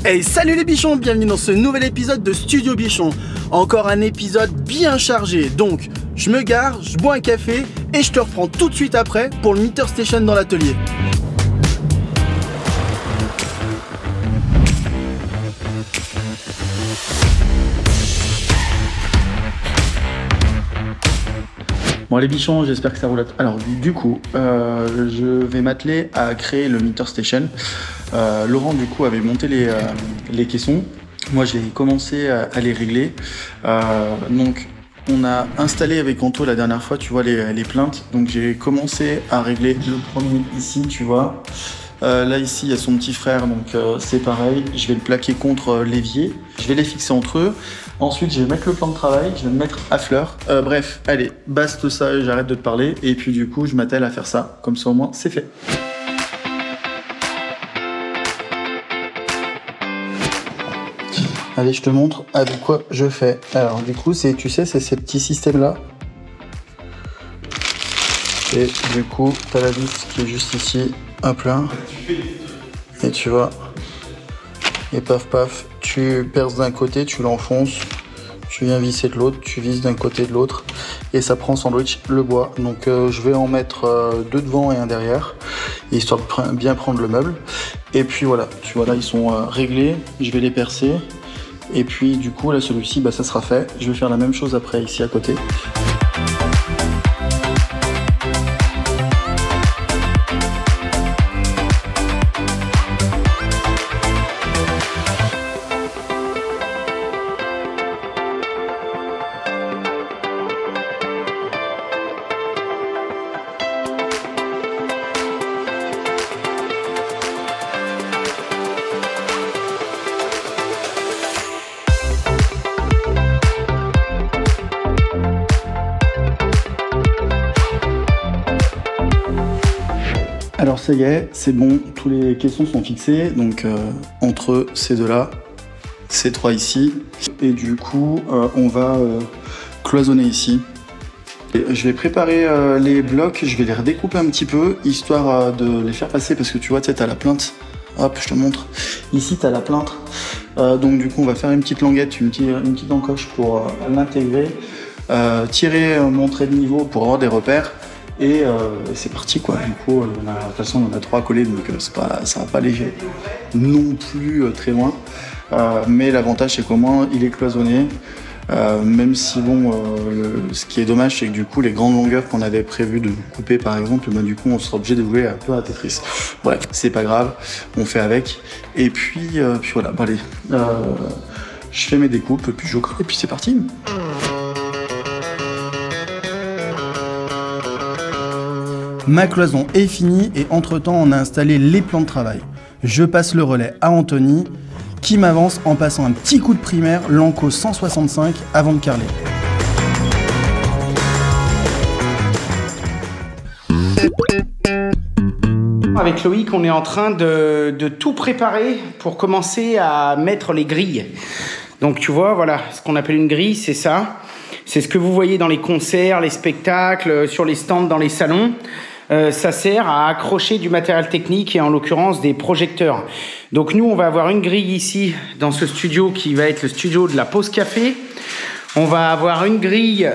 Hey, salut les bichons, bienvenue dans ce nouvel épisode de Studio Bichon. Encore un épisode bien chargé, donc je me gare, je bois un café et je te reprends tout de suite après pour le Meter Station dans l'atelier. Bon les bichons, j'espère que ça roule. Alors du coup, je vais m'atteler à créer le Meter Station. Laurent du coup avait monté les caissons. Moi j'ai commencé à les régler. Donc on a installé avec Anto la dernière fois, tu vois les plaintes. Donc j'ai commencé à régler le premier ici, tu vois. Là ici il y a son petit frère, donc c'est pareil. Je vais le plaquer contre l'évier. Je vais les fixer entre eux. Ensuite, je vais mettre le plan de travail, je vais me mettre à fleur. Bref, allez, baste ça, j'arrête de te parler. Et puis du coup, je m'attelle à faire ça. Comme ça, au moins, c'est fait. Allez, je te montre avec quoi je fais. Alors, du coup, tu sais, c'est ces petits systèmes-là. Et du coup, tu as la vis qui est juste ici. Hop là. Et tu vois. Et paf paf, tu perces d'un côté, tu l'enfonces, tu viens visser de l'autre, tu visses d'un côté de l'autre et ça prend sandwich le bois. Donc je vais en mettre deux devant et un derrière, histoire de bien prendre le meuble. Et puis voilà, tu vois là ils sont réglés, je vais les percer. Et puis du coup là celui-ci, bah, ça sera fait. Je vais faire la même chose après ici à côté. Alors ça y est, c'est bon, tous les caissons sont fixés, donc entre ces deux-là, ces trois ici, et du coup on va cloisonner ici. Et je vais préparer les blocs, je vais les redécouper un petit peu, histoire de les faire passer, parce que tu vois, tu sais, t'as la plainte, hop, je te montre, ici t'as la plainte, donc du coup on va faire une petite languette, une petite encoche pour l'intégrer, tirer mon trait de niveau pour avoir des repères. Et c'est parti quoi, du coup, de toute façon on en a trois collés, donc ça va pas léger non plus très loin. Mais l'avantage c'est qu'au moins il est cloisonné, même si bon, ce qui est dommage c'est que du coup les grandes longueurs qu'on avait prévu de couper par exemple, ben, du coup on sera obligé de jouer un peu à Tetris. Bref, c'est pas grave, on fait avec. Et puis voilà, bon, allez, je fais mes découpes, puis je colle, et puis c'est parti. Ma cloison est finie et entre-temps on a installé les plans de travail. Je passe le relais à Anthony qui m'avance en passant un petit coup de primaire Lenco 165 avant de carreler. Avec Loïc, on est en train de tout préparer pour commencer à mettre les grilles. Donc tu vois, voilà, ce qu'on appelle une grille, c'est ça. C'est ce que vous voyez dans les concerts, les spectacles, sur les stands, dans les salons. Ça sert à accrocher du matériel technique et en l'occurrence des projecteurs. Donc nous, on va avoir une grille ici dans ce studio qui va être le studio de la pause café. On va avoir une grille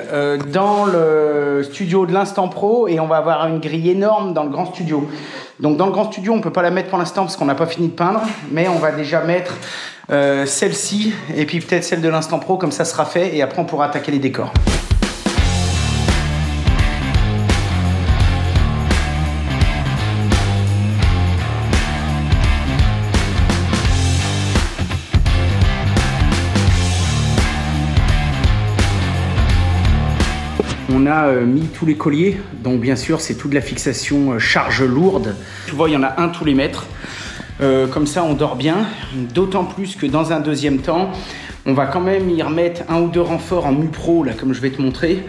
dans le studio de l'Instant Pro et on va avoir une grille énorme dans le grand studio. Donc dans le grand studio, on ne peut pas la mettre pour l'instant parce qu'on n'a pas fini de peindre, mais on va déjà mettre celle-ci et puis peut-être celle de l'Instant Pro, comme ça sera fait et après on pourra attaquer les décors. On a mis tous les colliers, donc bien sûr c'est toute la fixation charge lourde. Tu vois, il y en a un tous les mètres. Comme ça on dort bien, d'autant plus que dans un deuxième temps, on va quand même y remettre un ou deux renforts en MuPro, là comme je vais te montrer,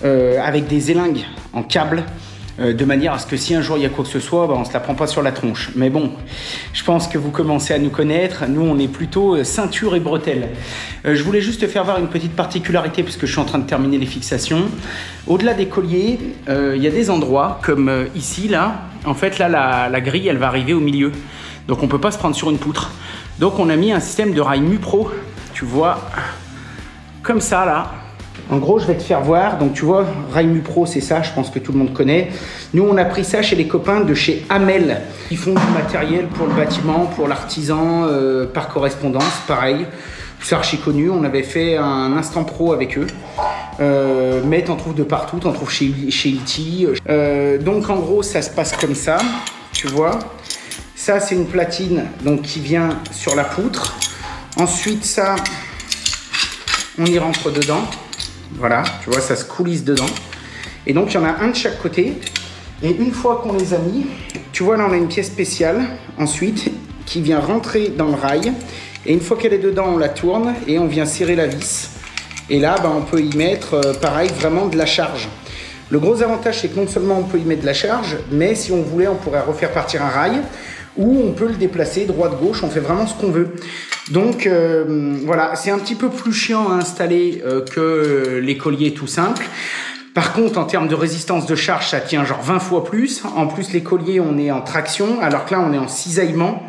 avec des élingues en câble, de manière à ce que si un jour il y a quoi que ce soit, bah, on ne se la prend pas sur la tronche. Mais bon, je pense que vous commencez à nous connaître, nous on est plutôt ceinture et bretelles. Je voulais juste te faire voir une petite particularité puisque je suis en train de terminer les fixations. Au-delà des colliers, il y a des endroits comme ici, là. En fait, là, la grille, elle va arriver au milieu. Donc on ne peut pas se prendre sur une poutre. Donc on a mis un système de rail Mupro, tu vois, comme ça là. En gros, je vais te faire voir. Donc tu vois, rail Mupro, c'est ça, je pense que tout le monde connaît. Nous, on a pris ça chez les copains de chez Hamel. Ils font du matériel pour le bâtiment, pour l'artisan, par correspondance, pareil. C'est archi connu, on avait fait un instant pro avec eux. Mais t'en trouves de partout, t'en trouves chez Ilti. Donc en gros, ça se passe comme ça, tu vois. Ça, c'est une platine donc, qui vient sur la poutre. Ensuite, ça, on y rentre dedans. Voilà, tu vois, ça se coulisse dedans. Et donc, il y en a un de chaque côté. Et une fois qu'on les a mis, tu vois, là, on a une pièce spéciale, ensuite, qui vient rentrer dans le rail. Et une fois qu'elle est dedans, on la tourne et on vient serrer la vis. Et là, on peut y mettre, pareil, vraiment de la charge. Le gros avantage, c'est que non seulement on peut y mettre de la charge, mais si on voulait, on pourrait refaire partir un rail ou on peut le déplacer droite-gauche, on fait vraiment ce qu'on veut. Donc voilà, c'est un petit peu plus chiant à installer que les colliers tout simples. Par contre, en termes de résistance de charge, ça tient genre 20 fois plus. En plus, les colliers, on est en traction, alors que là, on est en cisaillement.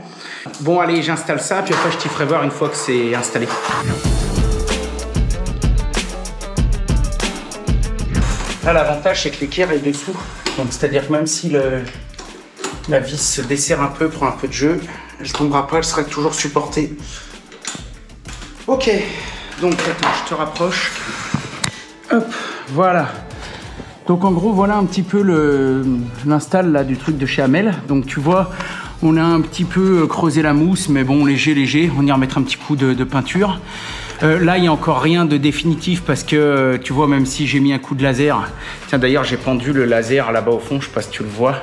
Bon, allez, j'installe ça, puis après, je t'y ferai voir une fois que c'est installé. Là, l'avantage, c'est que l'équerre est dessous. Donc, c'est-à-dire que même si la vis se desserre un peu, prend un peu de jeu, elle ne tombera pas, elle sera toujours supportée. Ok, donc attends, je te rapproche. Hop, voilà. Donc en gros, voilà un petit peu l'install là du truc de chez Hamel. Donc tu vois, on a un petit peu creusé la mousse, mais bon, léger. On y remettra un petit coup de peinture. Là, il n'y a encore rien de définitif parce que, tu vois, même si j'ai mis un coup de laser. Tiens, d'ailleurs, j'ai pendu le laser là-bas au fond, je ne sais pas si tu le vois.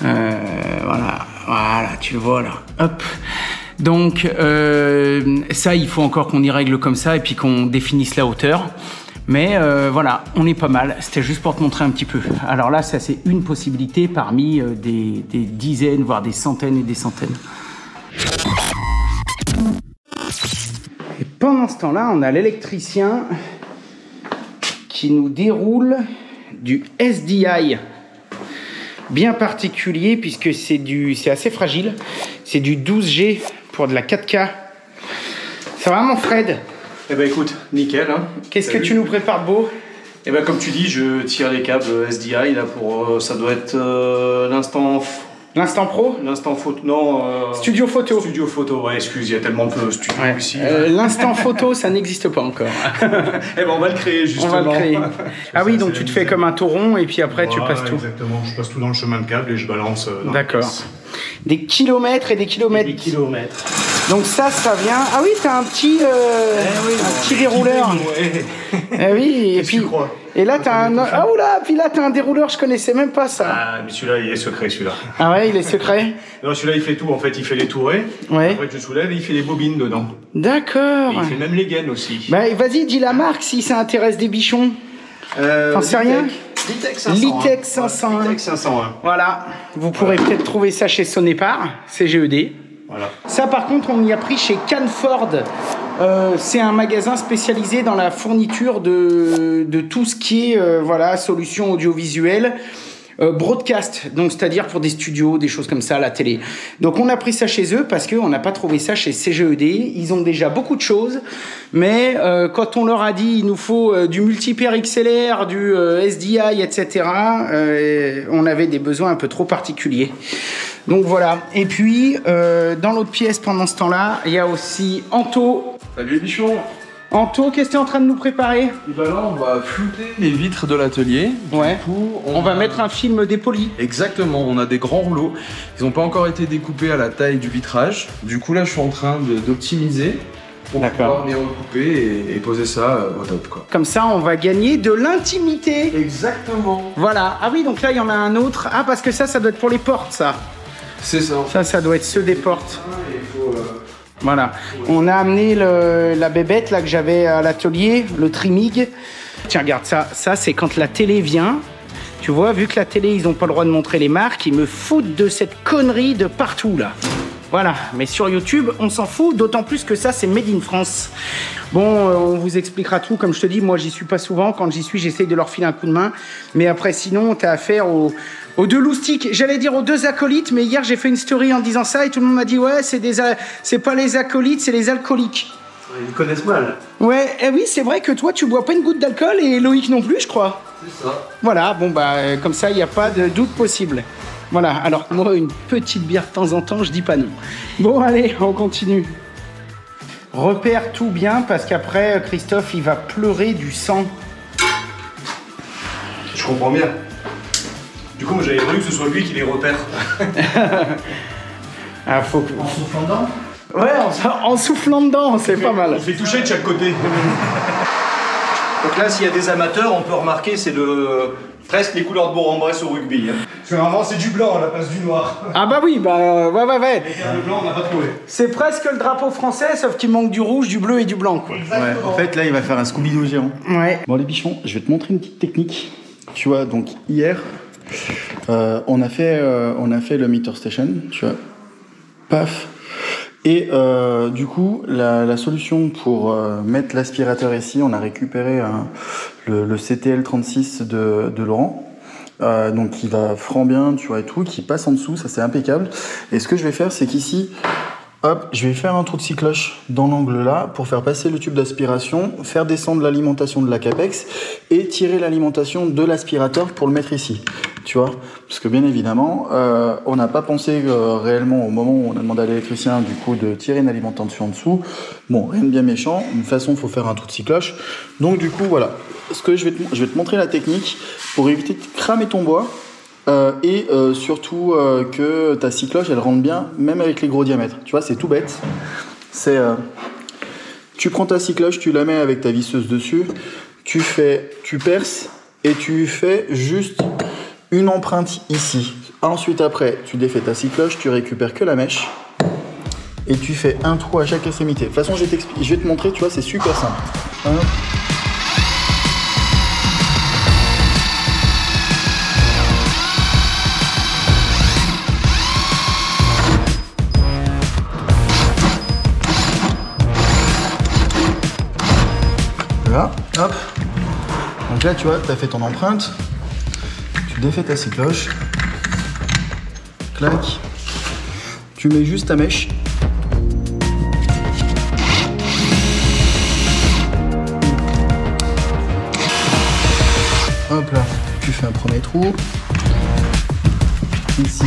Voilà, tu le vois là. Hop. Donc, ça, il faut encore qu'on y règle comme ça et puis qu'on définisse la hauteur. Mais voilà, on est pas mal. C'était juste pour te montrer un petit peu. Alors là, ça, c'est une possibilité parmi des dizaines, voire des centaines et des centaines. Et pendant ce temps-là, on a l'électricien qui nous déroule du SDI bien particulier puisque c'est assez fragile. C'est du 12G pour de la 4K. Ça va, mon Fred? Eh ben écoute, nickel. Hein. Qu'est-ce que tu nous prépares de beau? Eh ben comme tu dis, je tire les câbles SDI là pour ça doit être l'instant. L'instant pro? L'instant photo, non. Studio photo. Studio photo, ouais, excuse, il y a tellement de studios ici. L'instant photo, ça n'existe pas encore. Eh ben on va le créer justement. On va le créer. Ah oui, donc tu te fais comme un tauron et puis après tu passes tout. Exactement, je passe tout dans le chemin de câble et je balance. D'accord. Des kilomètres et des kilomètres. Des kilomètres. Donc ça vient. Ah oui, t'as un petit, un petit dérouleur. Eh oui, et puis. Et là t'as un. Ah oula, puis là t'as un dérouleur, je connaissais même pas ça. Ah mais celui-là il est secret celui-là. Ah ouais, il est secret. Non, celui-là il fait tout en fait, il fait les tourets. Ouais. Après je soulève et il fait les bobines dedans. D'accord. Et il fait même les gaines aussi. Bah vas-y, dis la marque si ça intéresse des bichons. T'en sais rien? Litech 501. Litech 501. Litech 501. Voilà, vous pourrez peut-être trouver ça chez Sonépar, CGED. Voilà. Ça par contre on y a pris chez Canford. C'est un magasin spécialisé dans la fourniture de tout ce qui est voilà, solutions audiovisuelles. Broadcast, donc c'est-à-dire pour des studios, des choses comme ça, la télé. Donc on a pris ça chez eux parce qu'on n'a pas trouvé ça chez CGED. Ils ont déjà beaucoup de choses, mais quand on leur a dit il nous faut du multipère XLR, du SDI, etc., on avait des besoins un peu trop particuliers. Donc voilà. Et puis dans l'autre pièce pendant ce temps-là, il y a aussi Anto. Salut les bichons. Anto, qu'est-ce que tu es en train de nous préparer? Et ben là, on va flouter les vitres de l'atelier. Ouais. Du coup, on va mettre un film dépoli. Exactement, on a des grands rouleaux. Ils n'ont pas encore été découpés à la taille du vitrage. Du coup, là, je suis en train d'optimiser pour pouvoir bien recouper et poser ça au top, quoi. Comme ça, on va gagner de l'intimité. Exactement. Voilà. Ah oui, donc là, il y en a un autre. Ah, parce que ça doit être pour les portes, ça. C'est ça. Ça doit être ceux des portes. Il faut... Voilà, on a amené la bébête là que j'avais à l'atelier, le Trimig. Tiens, regarde ça, c'est quand la télé vient. Tu vois, vu que la télé, ils n'ont pas le droit de montrer les marques, ils me foutent de cette connerie de partout là. Voilà, mais sur YouTube, on s'en fout, d'autant plus que ça, c'est made in France. Bon, on vous expliquera tout. Comme je te dis, moi, j'y suis pas souvent. Quand j'y suis, j'essaye de leur filer un coup de main. Mais après, sinon, t'as affaire aux deux loustiques. J'allais dire aux deux acolytes, mais hier, j'ai fait une story en disant ça et tout le monde m'a dit, ouais, c'est pas les acolytes, c'est les alcooliques. Ils connaissent mal. Ouais, eh oui, c'est vrai que toi, tu bois pas une goutte d'alcool et Loïc non plus, je crois. C'est ça. Voilà, bon, bah, comme ça, il n'y a pas de doute possible. Voilà, alors que moi, une petite bière de temps en temps, je dis pas non. Bon, allez, on continue. Repère tout bien, parce qu'après, Christophe, il va pleurer du sang. Je comprends bien. Du coup, moi, j'avais voulu que ce soit lui qui les repère. Ah, faut que... En soufflant dedans? Ouais, en soufflant dedans, c'est pas mal. Il fait toucher de chaque côté. Donc là, s'il y a des amateurs, on peut remarquer, c'est presque les couleurs de Bourg-en-Bresse au rugby. Hein. Parce qu'avant, c'est du blanc à la place du noir. Ah bah oui, bah ouais. Le blanc, on n'a pas trouvé. C'est presque le drapeau français, sauf qu'il manque du rouge, du bleu et du blanc, quoi. Ouais, en fait, là, il va faire un Scooby-Doo géant. Ouais. Bon, les bichons, je vais te montrer une petite technique. Tu vois, donc hier, on a fait le meter station, tu vois. Paf. Et du coup, la solution pour mettre l'aspirateur ici, on a récupéré le CTL36 de Laurent. Donc qui va franc bien, tu vois, et tout, qui passe en dessous, ça c'est impeccable. Et ce que je vais faire, c'est qu'ici, hop, je vais faire un trou de scie cloche dans l'angle là pour faire passer le tube d'aspiration, faire descendre l'alimentation de la Capex et tirer l'alimentation de l'aspirateur pour le mettre ici. Tu vois, parce que bien évidemment, on n'a pas pensé réellement au moment où on a demandé à l'électricien du coup de tirer une alimentation en dessous. Bon, rien de bien méchant. De toute façon, il faut faire un trou de scie cloche. Donc du coup, voilà. Ce que je vais te montrer la technique pour éviter de cramer ton bois et surtout que ta scie cloche elle rentre bien, même avec les gros diamètres. Tu vois, c'est tout bête. C'est tu prends ta scie cloche, tu la mets avec ta visseuse dessus, tu perces et tu fais juste une empreinte ici. Ensuite, après, tu défais ta scie cloche, tu récupères que la mèche et tu fais un trou à chaque extrémité. De toute façon, je vais te montrer, tu vois, c'est super simple. Là, hop. Donc là, tu vois, tu as fait ton empreinte. Tu défais ta scie cloche. Clac. Tu mets juste ta mèche. Hop là, tu fais un premier trou. Ici.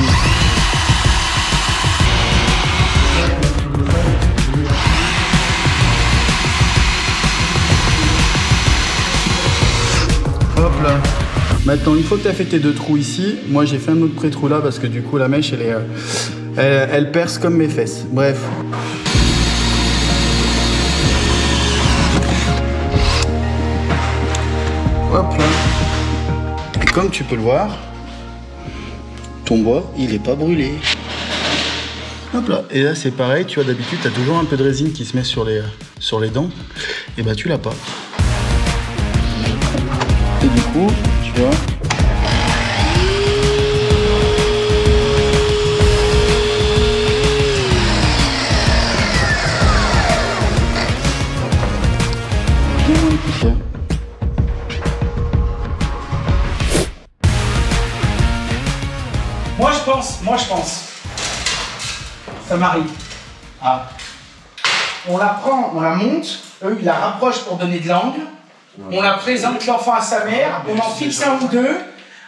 Hop là. Maintenant, une fois que tu as fait tes deux trous ici, moi j'ai fait un autre pré-trou là parce que du coup la mèche elle perce comme mes fesses. Bref. Hop là. Et comme tu peux le voir, ton bois il est pas brûlé. Hop là. Et là c'est pareil, tu vois, d'habitude tu as toujours un peu de résine qui se met sur les dents. Et bah tu l'as pas. Et du coup, tu vois. Moi je pense. Ça m'arrive. Ah. On la prend, on la monte, eux ils la rapprochent pour donner de l'angle. On la présente l'enfant à sa mère, on en fixe un ou deux.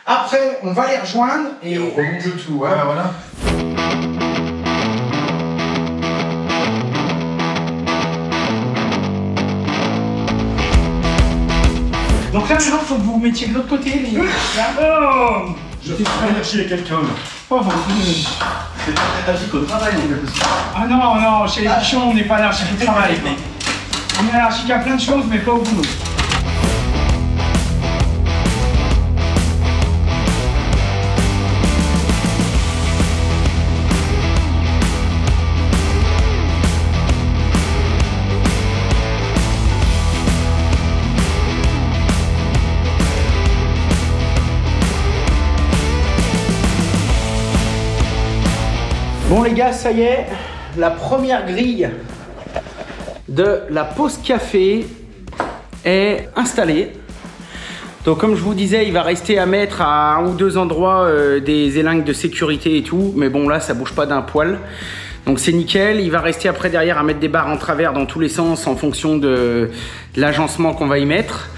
Après, on va les rejoindre et on remonte le tout. Ouais, voilà. Donc là, maintenant, il faut que vous vous mettiez de l'autre côté. Les... Oh, je fais très énergie à quelqu'un. Oh, bon. C'est pas allergique au travail, Ah non, non, chez les bichons, on n'est pas allergique au travail. On est allergique à plein de choses, mais pas au boulot. Bon les gars, ça y est, la première grille de la pause café est installée. Donc comme je vous disais, il va rester à mettre à 1 ou 2 endroits des élingues de sécurité et tout. Mais bon là, ça bouge pas d'un poil. Donc c'est nickel. Il va rester après derrière à mettre des barres en travers dans tous les sens en fonction de l'agencement qu'on va y mettre.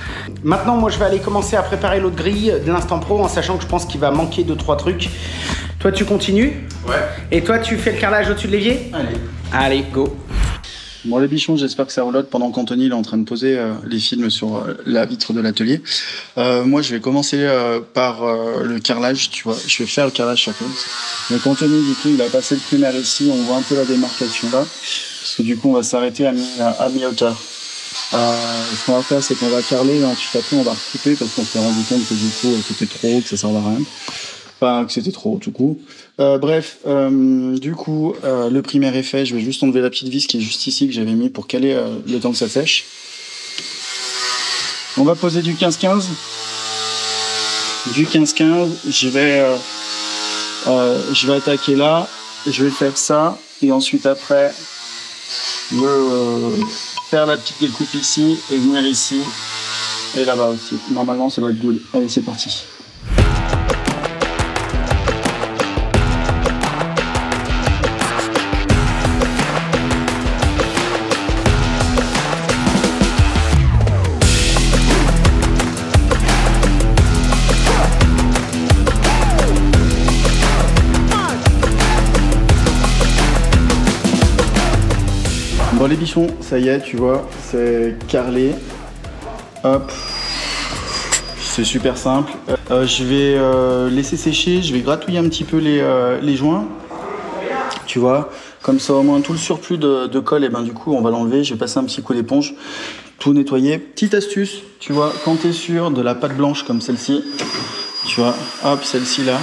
Maintenant, moi je vais aller commencer à préparer l'autre grille de l'Instant Pro en sachant que je pense qu'il va manquer 2-3 trucs. Toi tu continues? Ouais. Et toi tu fais le carrelage au-dessus de l'évier? Allez. Allez, go. Bon les bichons, j'espère que ça roulotte pendant qu'Anthony il est en train de poser les films sur la vitre de l'atelier. Moi je vais commencer par le carrelage, tu vois. Je vais faire le carrelage sur cause. Donc Anthony du coup il a passé le primaire ici, on voit un peu la démarcation là. Parce que du coup on va s'arrêter à mi-hauteur. Ce qu'on va faire c'est qu'on va carreler et ensuite après on va recouper parce qu'on s'est rendu compte que du coup c'était trop haut, que ça servait à rien. Enfin, que c'était trop haut tout coup. Bref, du coup, le primaire est fait. Je vais juste enlever la petite vis qui est juste ici que j'avais mis pour caler le temps que ça sèche. On va poser du 15-15. Du 15-15, je vais attaquer là. Je vais faire ça. Et ensuite après, je vais faire la petite découpe ici et venir ici. Et là-bas aussi. Normalement, ça doit être good. Allez, c'est parti. Bon les bichons, ça y est, tu vois, c'est carrelé. Hop, c'est super simple. Je vais laisser sécher, je vais gratouiller un petit peu les joints. Tu vois, comme ça au moins tout le surplus de colle, et ben du coup on va l'enlever. Je vais passer un petit coup d'éponge, tout nettoyer. Petite astuce, tu vois, quand tu es sûr de la pâte blanche comme celle-ci, tu vois, hop, celle-ci là.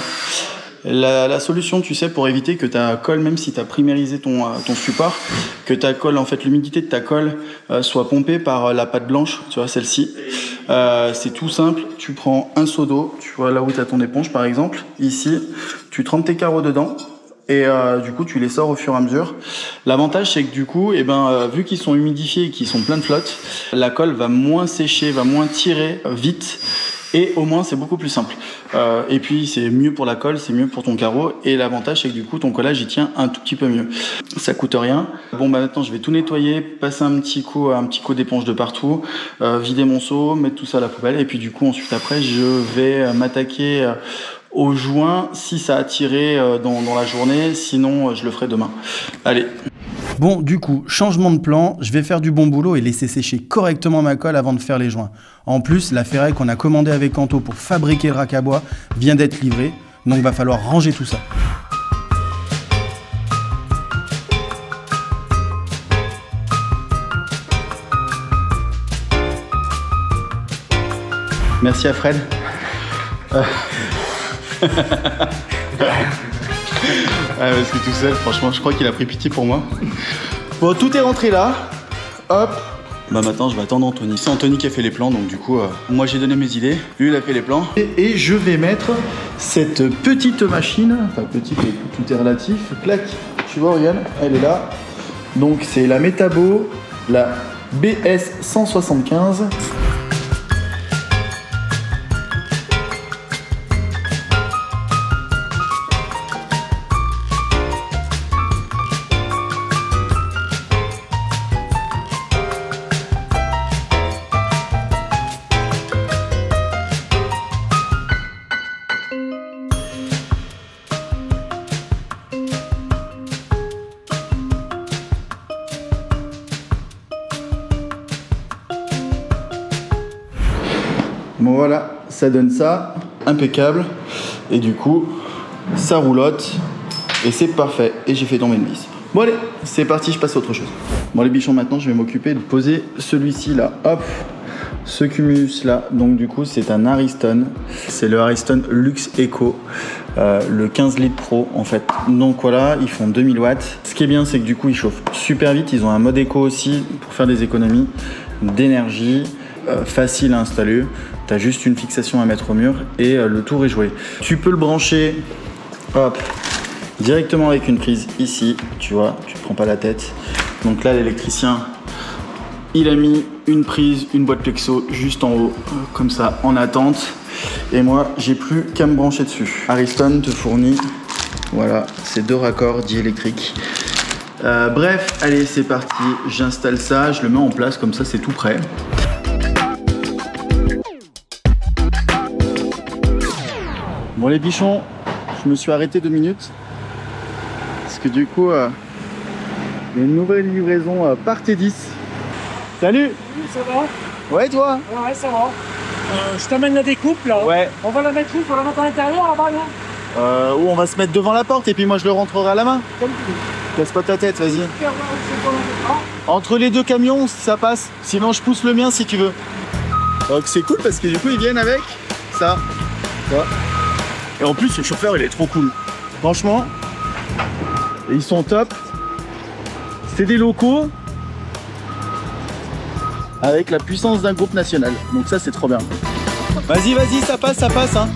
La solution, tu sais, pour éviter que ta colle, même si tu as primérisé ton support, que ta colle, en fait, l'humidité de ta colle soit pompée par la pâte blanche, tu vois, celle-ci. C'est tout simple, tu prends un seau d'eau, tu vois, là où tu as ton éponge, par exemple, ici, tu trempes tes carreaux dedans, et du coup, tu les sors au fur et à mesure. L'avantage, c'est que du coup, vu qu'ils sont humidifiés et qu'ils sont pleins de flotte, la colle va moins sécher, va moins tirer vite, et au moins c'est beaucoup plus simple. Et puis c'est mieux pour la colle, c'est mieux pour ton carreau, et l'avantage c'est que du coup ton collage il tient un tout petit peu mieux. Ça coûte rien. Bon bah maintenant je vais tout nettoyer, passer un petit coup d'éponge de partout, vider mon seau, mettre tout ça à la poubelle, et puis du coup ensuite après je vais m'attaquer aux joints si ça a tiré dans la journée, sinon je le ferai demain. Allez. Bon, du coup, changement de plan, je vais faire du bon boulot et laisser sécher correctement ma colle avant de faire les joints. En plus, la ferraille qu'on a commandée avec Anto pour fabriquer le rack à bois vient d'être livrée, donc va falloir ranger tout ça. Merci à Fred. Ah, parce que tout seul, franchement, je crois qu'il a pris pitié pour moi. Bon, tout est rentré là. Hop. Bah maintenant, je vais attendre Anthony. C'est Anthony qui a fait les plans, donc du coup, moi j'ai donné mes idées. Lui, il a fait les plans. Et je vais mettre cette petite machine. Enfin, petite, tout est relatif. Clac. Tu vois, regarde, elle est là. Donc, c'est la Metabo, la BS 175. Bon voilà, ça donne ça, impeccable, et du coup, ça roulotte, et c'est parfait, et j'ai fait tomber une vis. Bon allez, c'est parti, je passe à autre chose. Bon les bichons, maintenant je vais m'occuper de poser celui-ci là, hop, ce cumulus là, donc du coup c'est un Ariston, c'est le Ariston Luxe Eco, le 15 litres Pro en fait. Donc voilà, ils font 2000 watts. Ce qui est bien, c'est que du coup ils chauffent super vite, ils ont un mode éco aussi pour faire des économies d'énergie. Facile à installer, tu as juste une fixation à mettre au mur et le tour est joué. Tu peux le brancher hop, directement avec une prise ici, tu vois, tu te prends pas la tête. Donc là, l'électricien, il a mis une prise, une boîte plexo juste en haut, comme ça, en attente. Et moi, j'ai plus qu'à me brancher dessus. Ariston te fournit, voilà, ces 2 raccords diélectriques. Bref, allez, c'est parti. J'installe ça, je le mets en place, comme ça, c'est tout prêt. Bon, les bichons, je me suis arrêté 2 minutes. Parce que du coup, il y a une nouvelle livraison par T10. Salut! Oui, ça va? Ouais, toi? Ouais, ça va. Je t'amène la découpe là. Ouais. On va la mettre où? Faut la mettre à l'intérieur là-bas, non? Ou on va se mettre devant la porte et puis moi je le rentrerai à la main. Comme tu veux. Casse pas ta tête, vas-y. Entre les 2 camions, ça passe. Sinon, je pousse le mien si tu veux. Donc c'est cool parce que du coup, ils viennent avec ça. Et en plus, le chauffeur, il est trop cool. Franchement, ils sont top. C'est des locaux avec la puissance d'un groupe national. Donc ça, c'est trop bien. Vas-y, vas-y, ça passe, hein.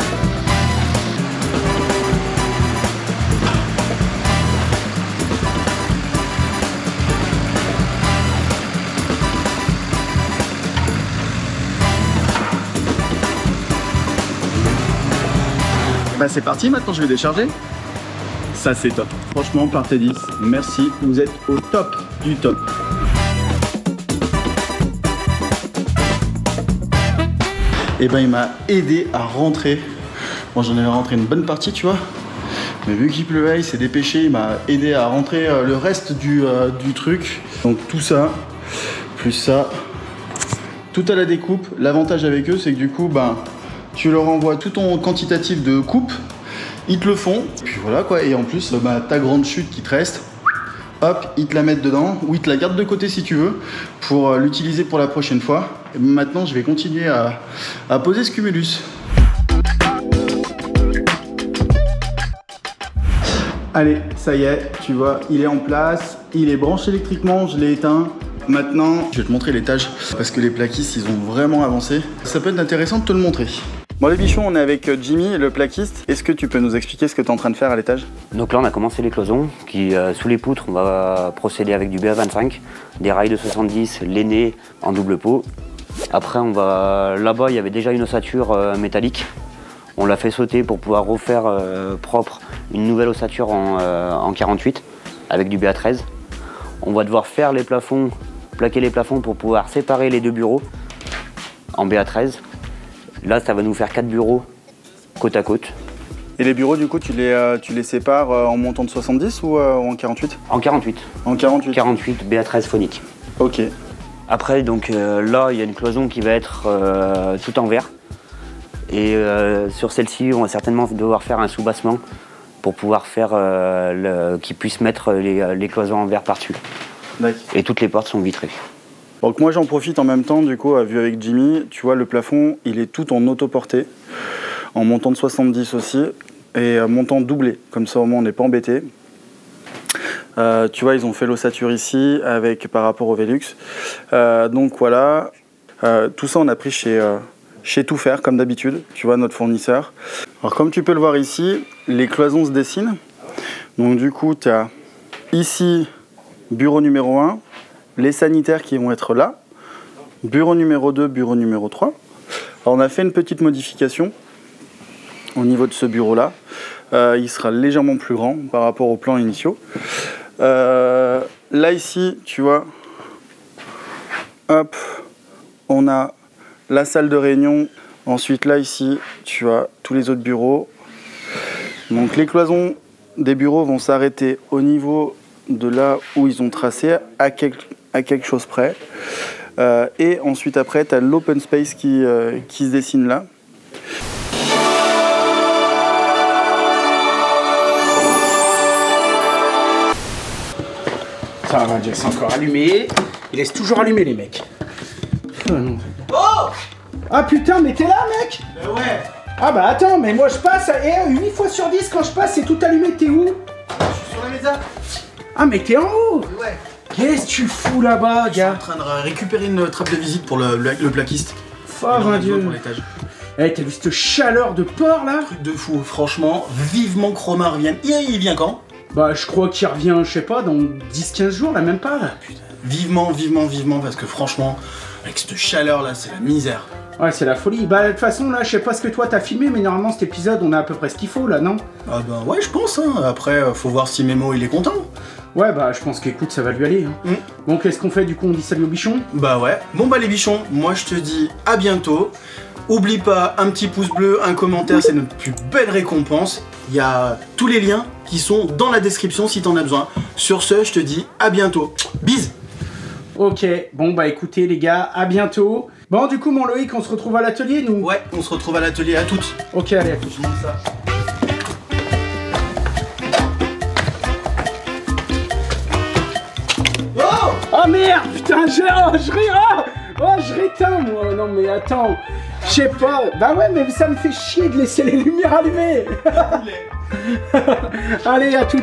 Bah c'est parti, maintenant je vais décharger. Ça c'est top. Franchement, par T10, merci, vous êtes au top du top. Et ben il m'a aidé à rentrer. Bon, j'en avais rentré une bonne partie, tu vois. Mais vu qu'il pleuvait, il s'est dépêché, il m'a aidé à rentrer le reste du truc. Donc tout ça, plus ça, tout à la découpe. L'avantage avec eux, c'est que du coup, ben, tu leur envoies tout ton quantitatif de coupe, ils te le font, et puis voilà quoi. Et en plus, bah, ta grande chute qui te reste, hop, ils te la mettent dedans, ou ils te la gardent de côté si tu veux, pour l'utiliser pour la prochaine fois. Et maintenant, je vais continuer à poser ce cumulus. Allez, ça y est, tu vois, il est en place, il est branché électriquement, je l'ai éteint. Maintenant, je vais te montrer l'étage, parce que les plaquistes, ils ont vraiment avancé. Ça peut être intéressant de te le montrer. Bon les bichons, on est avec Jimmy, le plaquiste. Est-ce que tu peux nous expliquer ce que tu es en train de faire à l'étage? Donc là on a commencé les cloisons, sous les poutres on va procéder avec du BA25, des rails de 70, l'aîné en double pot. Après on va, là-bas il y avait déjà une ossature métallique. On l'a fait sauter pour pouvoir refaire propre une nouvelle ossature en 48 avec du BA13. On va devoir faire les plafonds, plaquer les plafonds pour pouvoir séparer les 2 bureaux en BA13. Là, ça va nous faire 4 bureaux côte à côte. Et les bureaux, du coup, tu les sépares en montant de 70 ou en 48? En 48. En 48. 48 BA13 phonique. Ok. Après, donc là, il y a une cloison qui va être tout en verre. Et sur celle-ci, on va certainement devoir faire un sous-bassement pour pouvoir faire qu'ils puissent mettre les cloisons en verre par-dessus. Et toutes les portes sont vitrées. Donc moi j'en profite en même temps, du coup, vu avec Jimmy, tu vois le plafond il est tout en autoporté, en montant de 70 aussi, et montant doublé, comme ça au moins on n'est pas embêté. Tu vois ils ont fait l'ossature ici avec par rapport au Velux. Donc voilà, tout ça on a pris chez Tout Faire comme d'habitude, tu vois notre fournisseur. Alors comme tu peux le voir ici, les cloisons se dessinent. Donc du coup tu as ici bureau numéro 1, les sanitaires qui vont être là, bureau numéro 2, bureau numéro 3. Alors on a fait une petite modification au niveau de ce bureau-là. Il sera légèrement plus grand par rapport aux plans initiaux. Là ici, tu vois, hop, on a la salle de réunion. Ensuite là ici, tu as tous les autres bureaux. Donc les cloisons des bureaux vont s'arrêter au niveau de là où ils ont tracé à quelque chose près. Et ensuite après, tu as l'open space qui se dessine là. Ça va, Jack, c'est encore allumé. Il laisse toujours allumer les mecs. Oh! Ah putain, mais t'es là, mec? Ben ouais. Ah bah attends, mais moi je passe, et 8 fois sur 10 quand je passe, c'est tout allumé, t'es où? Je suis sur la maison. Ah mais t'es en haut? Ouais. Qu'est-ce que tu fous là-bas, gars? Je suis en train de récupérer une trappe de visite pour le plaquiste. Oh mon Dieu. Pour l'étage. Eh, t'as vu cette chaleur de porc là? Truc de fou, franchement, vivement que Romain revienne. Il vient quand? Bah je crois qu'il revient, je sais pas, dans 10-15 jours là, même pas là. Putain, vivement, parce que franchement, avec cette chaleur là, c'est la misère. Ouais, c'est la folie. Bah de toute façon là, je sais pas ce que toi t'as filmé, mais normalement cet épisode on a à peu près ce qu'il faut là, non? Ah bah ouais, je pense, hein. Après, faut voir si Mémo il est content. Ouais, bah je pense qu'écoute, ça va lui aller. Hein. Bon, qu'est-ce qu'on fait du coup? On dit salut aux bichons? Bah ouais. Bon bah les bichons, moi je te dis à bientôt. Oublie pas, un petit pouce bleu, un commentaire, c'est notre plus belle récompense. Il y a tous les liens qui sont dans la description si t'en as besoin. Sur ce, je te dis à bientôt. Bise. Ok, bon bah écoutez les gars, à bientôt. Bon du coup mon Loïc, on se retrouve à l'atelier nous? Ouais, on se retrouve à l'atelier, à toutes. Ok, allez, à toutes. Ça. Oh merde, putain, je réteins moi. Non mais attends, je sais pas. Bah ouais, mais ça me fait chier de laisser les lumières allumées. Allez, à toutes.